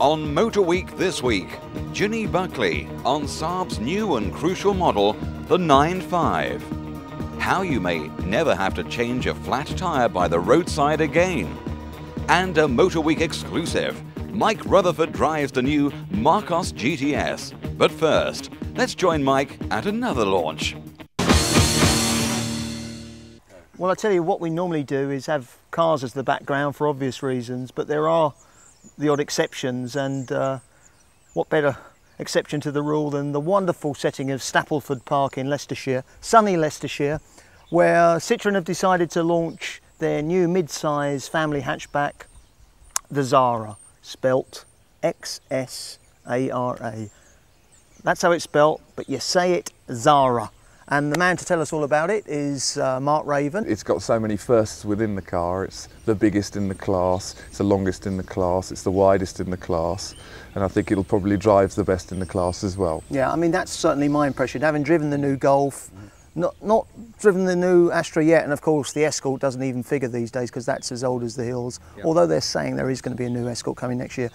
On Motor Week this week, Ginny Buckley on Saab's new and crucial model, the 9.5. How you may never have to change a flat tyre by the roadside again. And a Motor Week exclusive, Mike Rutherford drives the new Marcos GTS. But first, let's join Mike at another launch. Well, I tell you, what we normally do is have cars as the background for obvious reasons, but there are the odd exceptions, and what better exception to the rule than the wonderful setting of Stapleford Park in Leicestershire, sunny Leicestershire, where Citroen have decided to launch their new mid-size family hatchback, the Xsara, spelt X-S-A-R-A. That's how it's spelt, but you say it Xsara. And the man to tell us all about it is Mark Raven. It's got so many firsts within the car. It's the biggest in the class, it's the longest in the class, it's the widest in the class, and I think it'll probably drive the best in the class as well. Yeah, I mean, that's certainly my impression, having driven the new Golf, not driven the new Astra yet, and of course the Escort doesn't even figure these days because that's as old as the hills, although they're saying there is going to be a new Escort coming next year.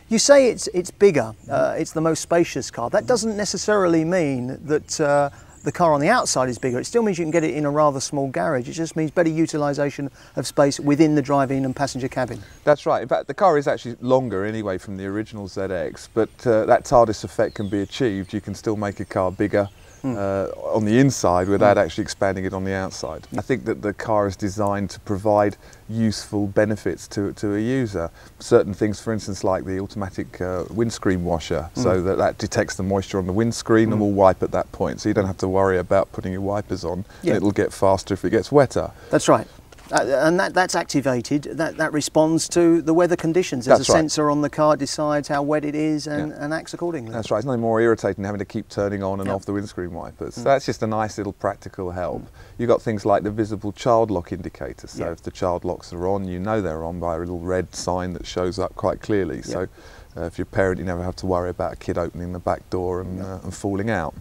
You say it's bigger, it's the most spacious car. That doesn't necessarily mean that the car on the outside is bigger. It still means you can get it in a rather small garage. It just means better utilisation of space within the driving and passenger cabin. That's right. In fact, the car is actually longer anyway from the original ZX, but that TARDIS effect can be achieved. You can still make a car bigger on the inside without actually expanding it on the outside. I think that the car is designed to provide useful benefits to a user. Certain things, for instance, like the automatic windscreen washer, so that detects the moisture on the windscreen and will wipe at that point, so you don't have to worry about putting your wipers on. It'll get faster if it gets wetter. That's right. And that's activated, that responds to the weather conditions. There's a sensor on the car, decides how wet it is and acts accordingly. That's right, it's nothing more irritating than having to keep turning on and off the windscreen wipers. So that's just a nice little practical help. You've got things like the visible child lock indicator, so if the child locks are on, you know they're on by a little red sign that shows up quite clearly. So if you're a parent, you never have to worry about a kid opening the back door and falling out.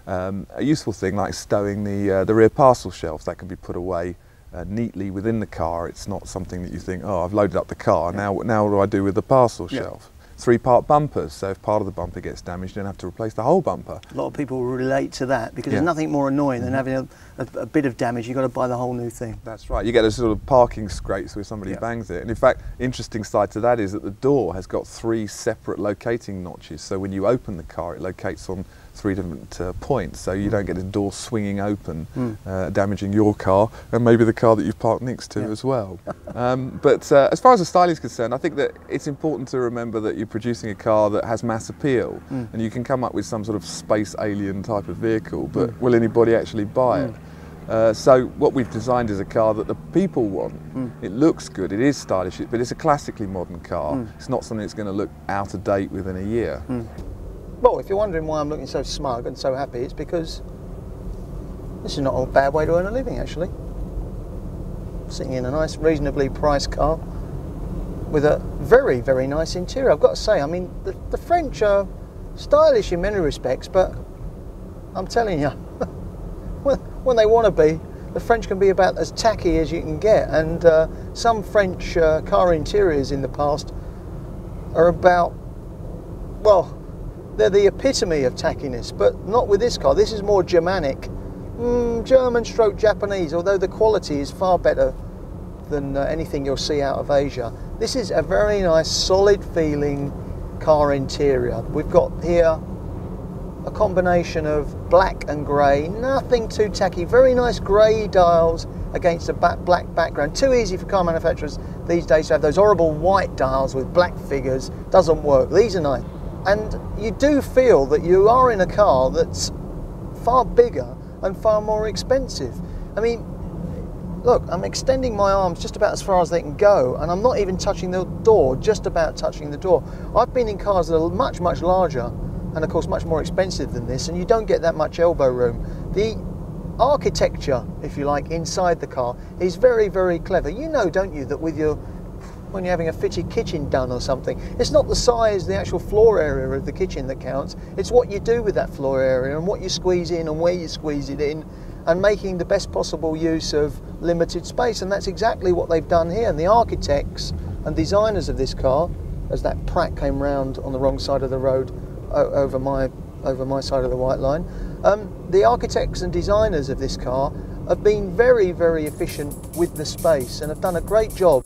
A useful thing like stowing the rear parcel shelf, that can be put away neatly within the car. It's not something that you think, oh, I've loaded up the car, now what do I do with the parcel shelf? 3-part bumpers, so if part of the bumper gets damaged, you don't have to replace the whole bumper. A lot of people relate to that because there's nothing more annoying than having a bit of damage. You've got to buy the whole new thing. That's right, you get those sort of parking scrapes where somebody bangs it, and in fact, interesting side to that is that the door has got 3 separate locating notches, so when you open the car it locates on 3 different points, so you don't get the door swinging open, damaging your car and maybe the car that you've parked next to as well. But as far as the styling is concerned, I think that it's important to remember that you're producing a car that has mass appeal, and you can come up with some sort of space alien type of vehicle, but will anybody actually buy it? So what we've designed is a car that the people want. It looks good, it is stylish, but it's a classically modern car. It's not something that's going to look out of date within a year. Well, if you're wondering why I'm looking so smug and so happy, it's because this is not a bad way to earn a living, actually. Sitting in a nice, reasonably priced car with a very, very nice interior. I've got to say, I mean, the French are stylish in many respects, but I'm telling you, when they want to be, the French can be about as tacky as you can get. And some French car interiors in the past are about, well, they're the epitome of tackiness, but not with this car. This is more Germanic, German stroke Japanese, although the quality is far better than anything you'll see out of Asia. This is a very nice, solid feeling car interior. We've got here a combination of black and grey, nothing too tacky, very nice grey dials against a black background. Too easy for car manufacturers these days to have those horrible white dials with black figures. Doesn't work. These are nice. And you do feel that you are in a car that's far bigger and far more expensive. I mean, look, I'm extending my arms just about as far as they can go, and I'm not even touching the door, just about touching the door. I've been in cars that are much, much larger, and of course much more expensive than this, and you don't get that much elbow room. The architecture, if you like, inside the car is very, very clever. You know, don't you, that with when you're having a fitted kitchen done or something, it's not the size, the actual floor area of the kitchen that counts, it's what you do with that floor area and what you squeeze in and where you squeeze it in, and making the best possible use of limited space. And that's exactly what they've done here. And the architects and designers of this car as that Pratt came round on the wrong side of the road over my side of the white line. The architects and designers of this car have been very, very efficient with the space and have done a great job.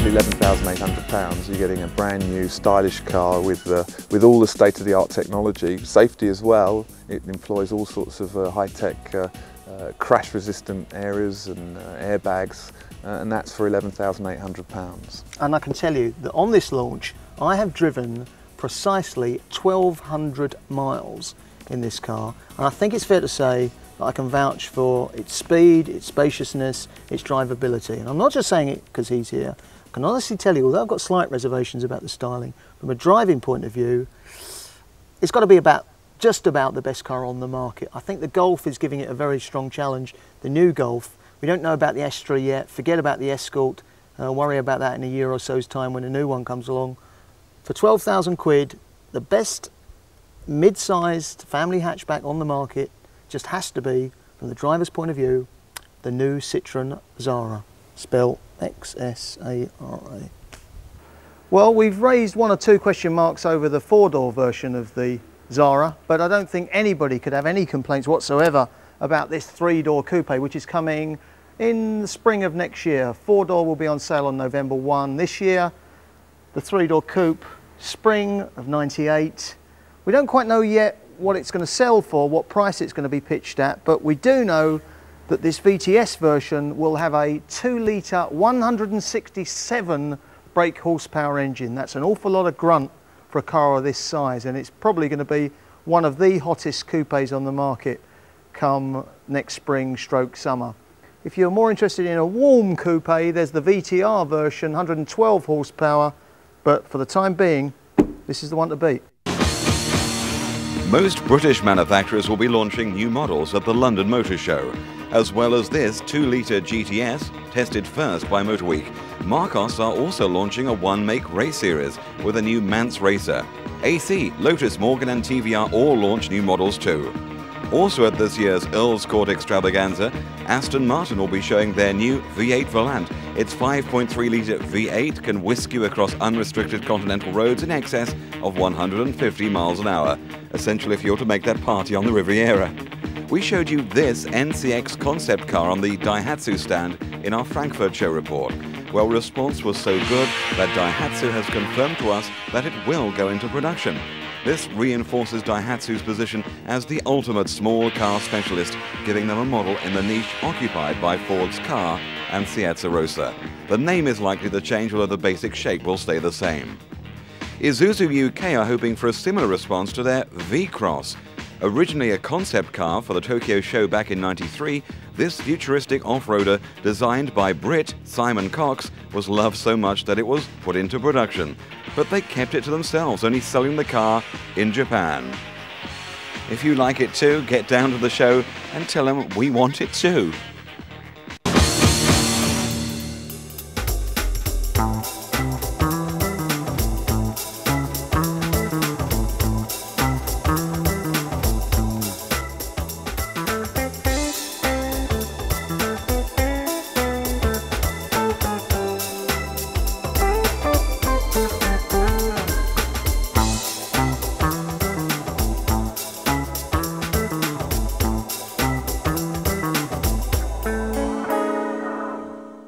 11,800 £11,800, you're getting a brand new stylish car with all the state-of-the-art technology, safety as well. It employs all sorts of high-tech crash-resistant areas and airbags, and that's for £11,800. And I can tell you that on this launch I have driven precisely 1,200 miles in this car, and I think it's fair to say that I can vouch for its speed, its spaciousness, its drivability. And I'm not just saying it because he's here. I can honestly tell you, although I've got slight reservations about the styling, from a driving point of view, it's got to be just about the best car on the market. I think the Golf is giving it a very strong challenge. The new Golf, we don't know about the S3 yet, forget about the Escort, worry about that in a year or so's time when a new one comes along. For 12,000 quid, the best mid-sized family hatchback on the market just has to be, from the driver's point of view, the new Citroen Xsara, spelled X-S-A-R-A. Well, we've raised one or two question marks over the four-door version of the Xsara, but I don't think anybody could have any complaints whatsoever about this three-door coupe, which is coming in the spring of next year. Four-door will be on sale on November 1 this year. The three-door coupe, spring of '98. We don't quite know yet what it's going to sell for, what price it's going to be pitched at, but we do know that this VTS version will have a 2-litre 167 brake horsepower engine. That's an awful lot of grunt for a car of this size, and it's probably going to be one of the hottest coupes on the market come next spring stroke summer. If you're more interested in a warm coupe, there's the VTR version, 112 horsepower, but for the time being, this is the one to beat. Most British manufacturers will be launching new models at the London Motor Show. As well as this 2-litre GTS, tested first by Motor Week, Marcos are also launching a one-make race series with a new Manx Racer. AC, Lotus, Morgan and TVR all launch new models too. Also at this year's Earl's Court Extravaganza, Aston Martin will be showing their new V8 Volant. Its 5.3-litre V8 can whisk you across unrestricted continental roads in excess of 150 miles an hour, essential if you're to make that party on the Riviera. We showed you this NCX concept car on the Daihatsu stand in our Frankfurt show report. Well, response was so good that Daihatsu has confirmed to us that it will go into production. This reinforces Daihatsu's position as the ultimate small car specialist, giving them a model in the niche occupied by Ford's Car and Seat's Arosa. The name is likely to change, although the basic shape will stay the same. Isuzu UK are hoping for a similar response to their V-Cross. Originally a concept car for the Tokyo show back in '93, this futuristic off-roader, designed by Brit Simon Cox, was loved so much that it was put into production. But they kept it to themselves, only selling the car in Japan. If you like it too, get down to the show and tell them we want it too.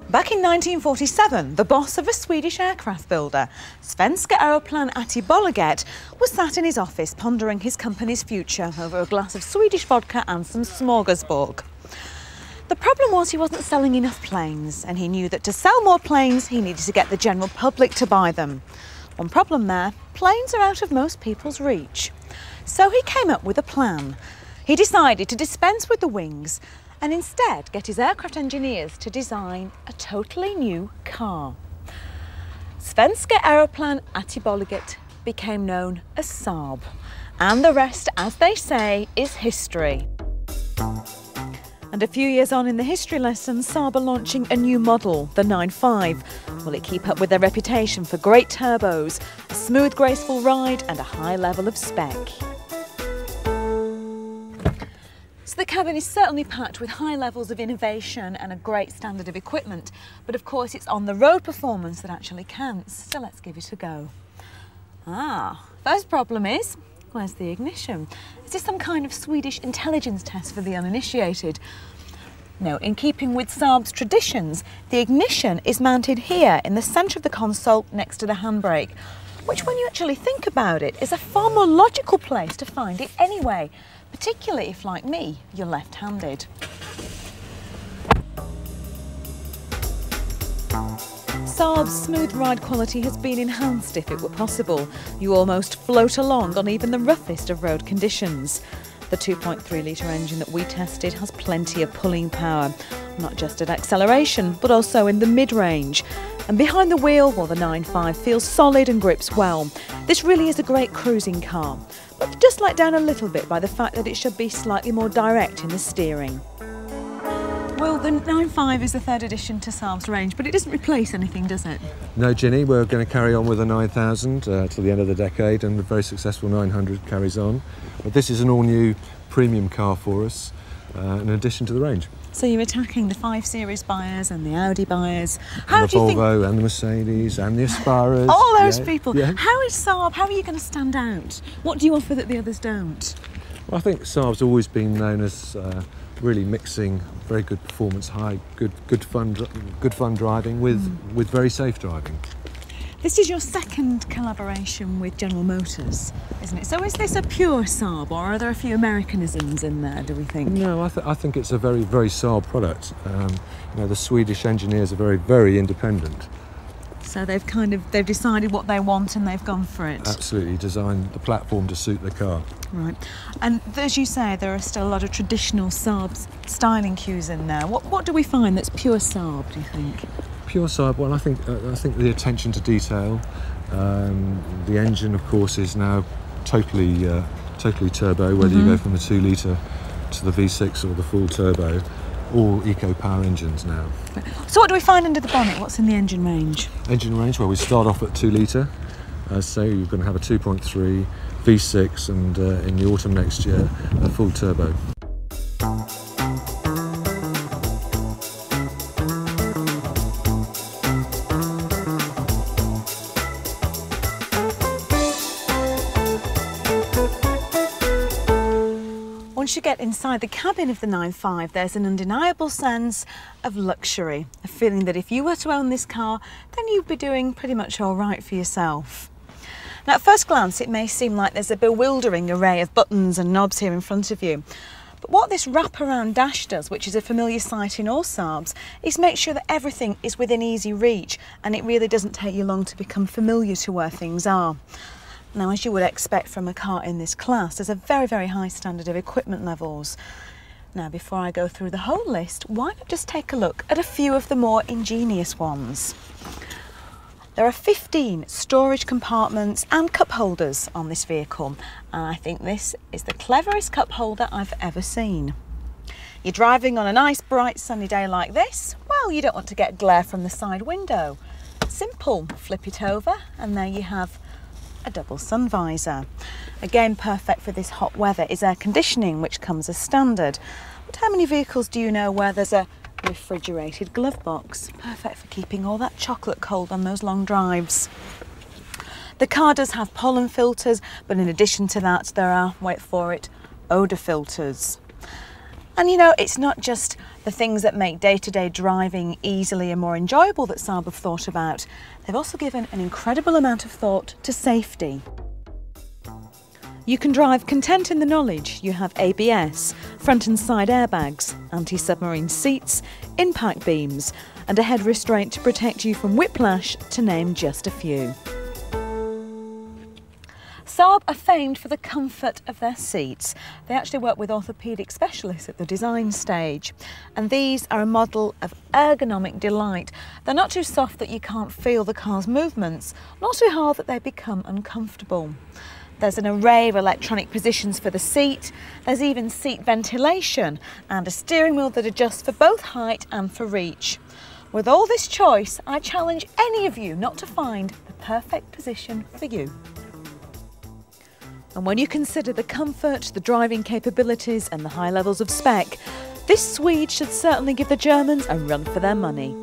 Back in 1947, the boss of a Swedish aircraft builder, Svenska Aeroplan Bolaget, was sat in his office pondering his company's future over a glass of Swedish vodka and some smorgasbord. The problem was he wasn't selling enough planes, and he knew that to sell more planes, he needed to get the general public to buy them. One problem there, planes are out of most people's reach. So he came up with a plan. He decided to dispense with the wings and instead get his aircraft engineers to design a totally new car. Svenska Aeroplan Bolaget became known as Saab, and the rest, as they say, is history. And a few years on in the history lesson, Saab are launching a new model, the 9.5. Will it keep up with their reputation for great turbos, a smooth, graceful ride and a high level of spec? So the cabin is certainly packed with high levels of innovation and a great standard of equipment, but of course it's on the road performance that actually counts, so let's give it a go. First problem is, where's the ignition? Is this some kind of Swedish intelligence test for the uninitiated? No, in keeping with Saab's traditions, the ignition is mounted here in the centre of the console next to the handbrake, which when you actually think about it is a far more logical place to find it anyway, particularly if, like me, you're left-handed. Saab's smooth ride quality has been enhanced if it were possible. You almost float along on even the roughest of road conditions. The 2.3 litre engine that we tested has plenty of pulling power, not just at acceleration, but also in the mid-range. And behind the wheel, well, the 9.5 feels solid and grips well. This really is a great cruising car, but just let down a little bit by the fact that it should be slightly more direct in the steering. Well, the 9.5 is the third addition to Saab's range, but it doesn't replace anything, does it? No, Ginny, we're going to carry on with the 9000 till the end of the decade, and the very successful 900 carries on. But this is an all-new premium car for us, in addition to the range. So you're attacking the 5 Series buyers and the Audi buyers. And the Volvo and the Mercedes and the Xsaras. All those people. Yeah. How is Saab, how are you going to stand out? What do you offer that the others don't? Well, I think Saab's always been known as really mixing very good performance, good fun driving with very safe driving. This is your second collaboration with General Motors, isn't it? So is this a pure Saab, or are there a few Americanisms in there, do we think? No, I think it's a very Saab product. You know, the Swedish engineers are very independent. So they've decided what they want and they've gone for it. Absolutely, designed the platform to suit the car. Right, and as you say, there are still a lot of traditional Saab styling cues in there. What do we find that's pure Saab, do you think? Pure Saab, well, I think the attention to detail. The engine, of course, is now totally turbo, whether you go from the 2 litre to the V6 or the full turbo. All eco-power engines now. So what do we find under the bonnet? What's in the engine range? Engine range, well, we start off at 2 litre. So you're going to have a 2.3 V6 and in the autumn next year, a full turbo. Once you get inside the cabin of the 9.5, there's an undeniable sense of luxury, a feeling that if you were to own this car, then you'd be doing pretty much all right for yourself. Now, at first glance, it may seem like there's a bewildering array of buttons and knobs here in front of you. But what this wraparound dash does, which is a familiar sight in all Saabs, is make sure that everything is within easy reach, and it really doesn't take you long to become familiar to where things are. Now, as you would expect from a car in this class, there's a very high standard of equipment levels. Now, before I go through the whole list, why not just take a look at a few of the more ingenious ones? There are 15 storage compartments and cup holders on this vehicle, and I think this is the cleverest cup holder I've ever seen. You're driving on a nice bright sunny day like this, well, you don't want to get glare from the side window. Simple, flip it over and there you have a double sun visor. Again, perfect for this hot weather is air conditioning, which comes as standard. But how many vehicles do you know where there's a refrigerated glove box? Perfect for keeping all that chocolate cold on those long drives. The car does have pollen filters, but in addition to that, there are, wait for it, odour filters. And you know, it's not just the things that make day-to-day driving easily and more enjoyable that Saab have thought about. They've also given an incredible amount of thought to safety. You can drive content in the knowledge you have ABS, front and side airbags, anti-submarine seats, impact beams, and a head restraint to protect you from whiplash, to name just a few. Saab are famed for the comfort of their seats. They actually work with orthopaedic specialists at the design stage. And these are a model of ergonomic delight. They're not too soft that you can't feel the car's movements, not too hard that they become uncomfortable. There's an array of electronic positions for the seat. There's even seat ventilation and a steering wheel that adjusts for both height and for reach. With all this choice, I challenge any of you not to find the perfect position for you. And when you consider the comfort, the driving capabilities and the high levels of spec, this Swede should certainly give the Germans a run for their money.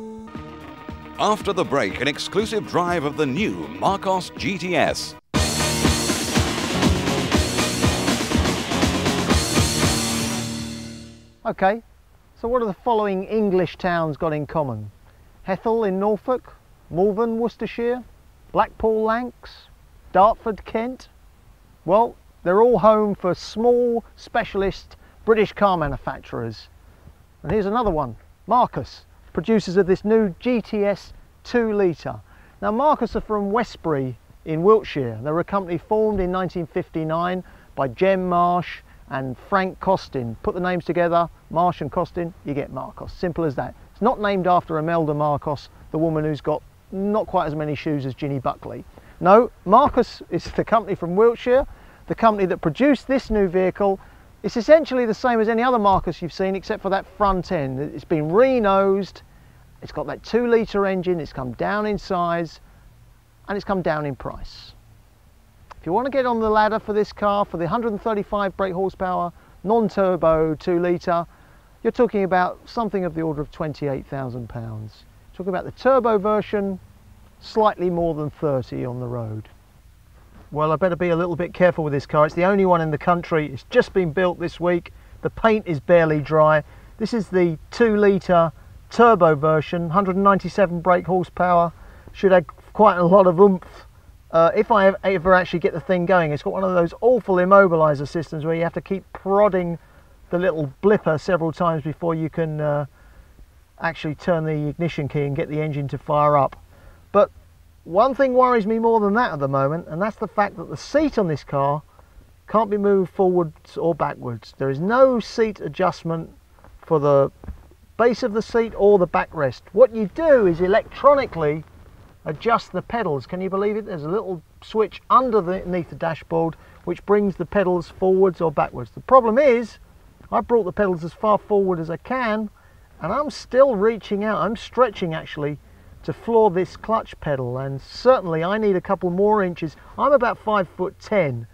After the break, an exclusive drive of the new Marcos GTS. Okay, so what do the following English towns got in common? Hethel in Norfolk, Malvern, Worcestershire, Blackpool, Lancs, Dartford, Kent. Well, they're all home for small, specialist British car manufacturers. And here's another one, Marcos, producers of this new GTS 2 litre. Now Marcos are from Westbury in Wiltshire. They were a company formed in 1959 by Jem Marsh and Frank Costin. Put the names together, Marsh and Costin, you get Marcos. Simple as that. It's not named after Imelda Marcos, the woman who's got not quite as many shoes as Ginny Buckley. No, Marcos is the company from Wiltshire, the company that produced this new vehicle. It's essentially the same as any other Marcos you've seen, except for that front end. It's been re-nosed, it's got that 2 litre engine, it's come down in size, and it's come down in price. If you want to get on the ladder for this car, for the 135 brake horsepower, non-turbo 2 litre, you're talking about something of the order of £28,000. Talking about the turbo version, slightly more than 30 on the road. Well, I better be a little bit careful with this car. It's the only one in the country. It's just been built this week. The paint is barely dry. This is the 2 litre turbo version, 197 brake horsepower. Should have quite a lot of oomph. If I ever actually get the thing going. It's got one of those awful immobiliser systems where you have to keep prodding the little blipper several times before you can actually turn the ignition key and get the engine to fire up. But one thing worries me more than that at the moment, and that's the fact that the seat on this car can't be moved forwards or backwards. There is no seat adjustment for the base of the seat or the backrest. What you do is electronically adjust the pedals. Can you believe it? There's a little switch underneath the dashboard which brings the pedals forwards or backwards. The problem is I brought the pedals as far forward as I can, and I'm still reaching out. I'm stretching actually to floor this clutch pedal, and certainly I need a couple more inches. I'm about 5'10".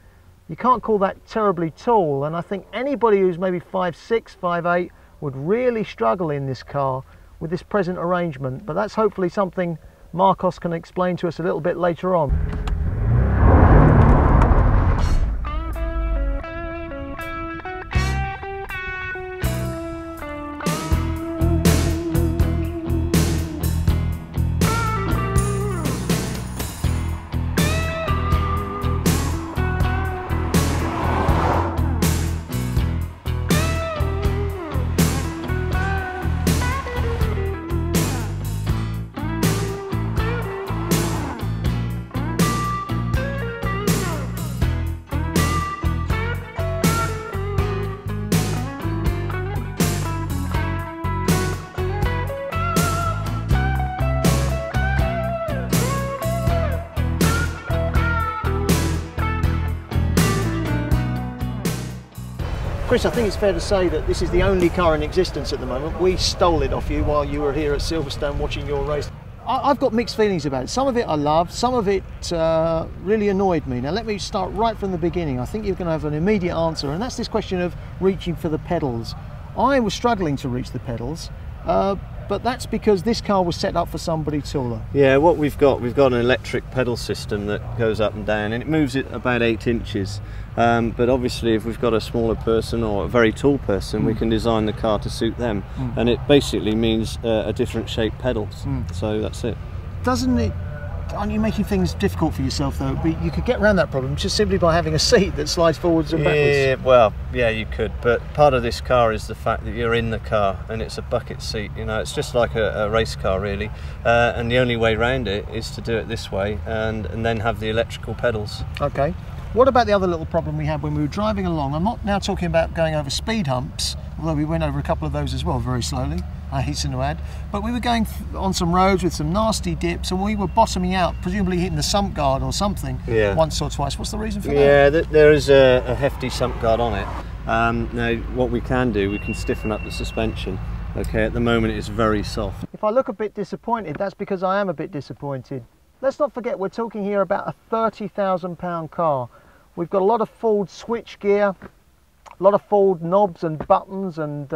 You can't call that terribly tall, and I think anybody who's maybe 5'6", 5'8" would really struggle in this car with this present arrangement. But that's hopefully something Marcos can explain to us a little bit later on. Chris, I think it's fair to say that this is the only car in existence at the moment. We stole it off you while you were here at Silverstone watching your race. I've got mixed feelings about it. Some of it I love, some of it really annoyed me. Now let me start right from the beginning. I think you're going to have an immediate answer, and that's this question of reaching for the pedals. I was struggling to reach the pedals, but that's because this car was set up for somebody taller. Yeah, what we've got an electric pedal system that goes up and down, and it moves it about 8 inches. But obviously if we've got a smaller person or a very tall person, we can design the car to suit them. And it basically means a different shaped pedals. So that's it. Doesn't it, aren't you making things difficult for yourself though? But you could get around that problem just simply by having a seat that slides forwards and backwards. Yeah, well, yeah, you could, but part of this car is the fact that you're in the car and it's a bucket seat, you know, it's just like a race car really, and the only way around it is to do it this way and then have the electrical pedals. Okay. What about the other little problem we had when we were driving along? I'm not now talking about going over speed humps, although we went over a couple of those as well, very slowly, I hasten to add. But we were going on some roads with some nasty dips, and we were bottoming out, presumably hitting the sump guard or something, once or twice. What's the reason for that? Yeah, there is a hefty sump guard on it. Now, what we can do, we can stiffen up the suspension. Okay, at the moment it's very soft. If I look a bit disappointed, that's because I am a bit disappointed. Let's not forget we're talking here about a £30,000 car We've got a lot of forward switch gear, a lot of forward knobs and buttons, and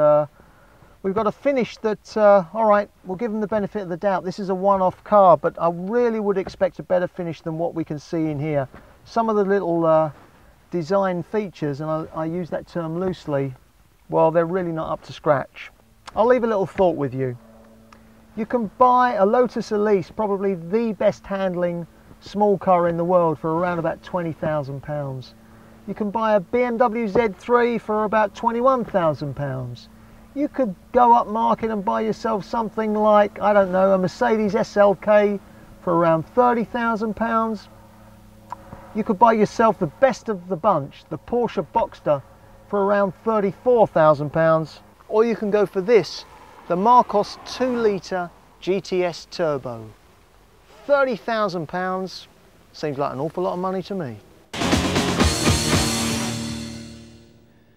we've got a finish that, all right, we'll give them the benefit of the doubt. This is a one-off car, but I really would expect a better finish than what we can see in here. Some of the little design features, and I use that term loosely, well, they're really not up to scratch. I'll leave a little thought with you. You can buy a Lotus Elise, probably the best handling small car in the world, for around about £20,000. You can buy a BMW Z3 for about £21,000. You could go up market and buy yourself something like, I don't know, a Mercedes SLK for around £30,000. You could buy yourself the best of the bunch, the Porsche Boxster, for around £34,000, or you can go for this, the Marcos 2-litre GTS Turbo. £30,000 seems like an awful lot of money to me.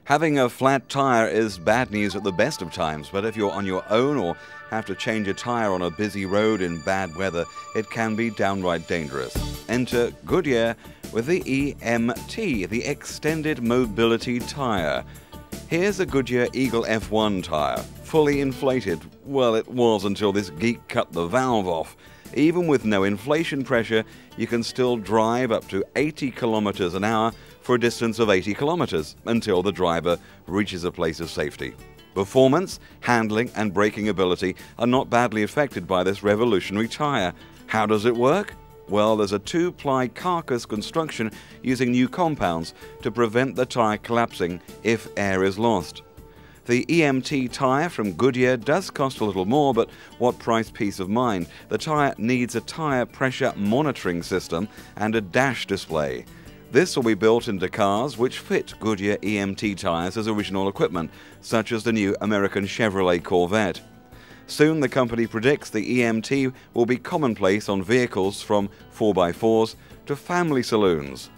Having a flat tyre is bad news at the best of times, but if you're on your own or have to change a tyre on a busy road in bad weather, it can be downright dangerous. Enter Goodyear with the EMT, the Extended Mobility Tyre. Here's a Goodyear Eagle F1 tyre, fully inflated. Well, it was until this geek cut the valve off. Even with no inflation pressure, you can still drive up to 80 kilometers an hour for a distance of 80 kilometers until the driver reaches a place of safety. Performance, handling and braking ability are not badly affected by this revolutionary tyre. How does it work? Well, there's a 2-ply carcass construction using new compounds to prevent the tyre collapsing if air is lost. The EMT tyre from Goodyear does cost a little more, but what price peace of mind? The tyre needs a tyre pressure monitoring system and a dash display. This will be built into cars which fit Goodyear EMT tyres as original equipment, such as the new American Chevrolet Corvette. Soon the company predicts the EMT will be commonplace on vehicles from 4x4s to family saloons.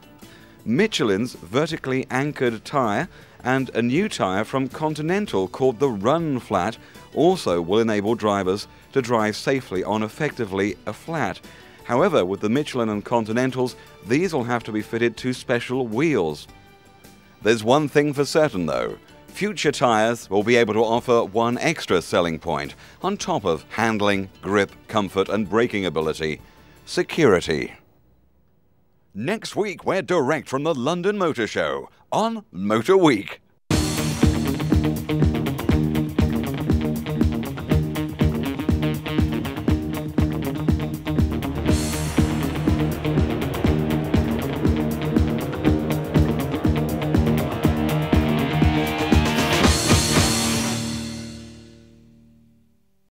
Michelin's vertically anchored tyre and a new tyre from Continental called the Run Flat also will enable drivers to drive safely on effectively a flat. However, with the Michelin and Continentals, these will have to be fitted to special wheels. There's one thing for certain though. Future tyres will be able to offer one extra selling point on top of handling, grip, comfort and braking ability: security. Next week we're direct from the London Motor Show on Motor Week.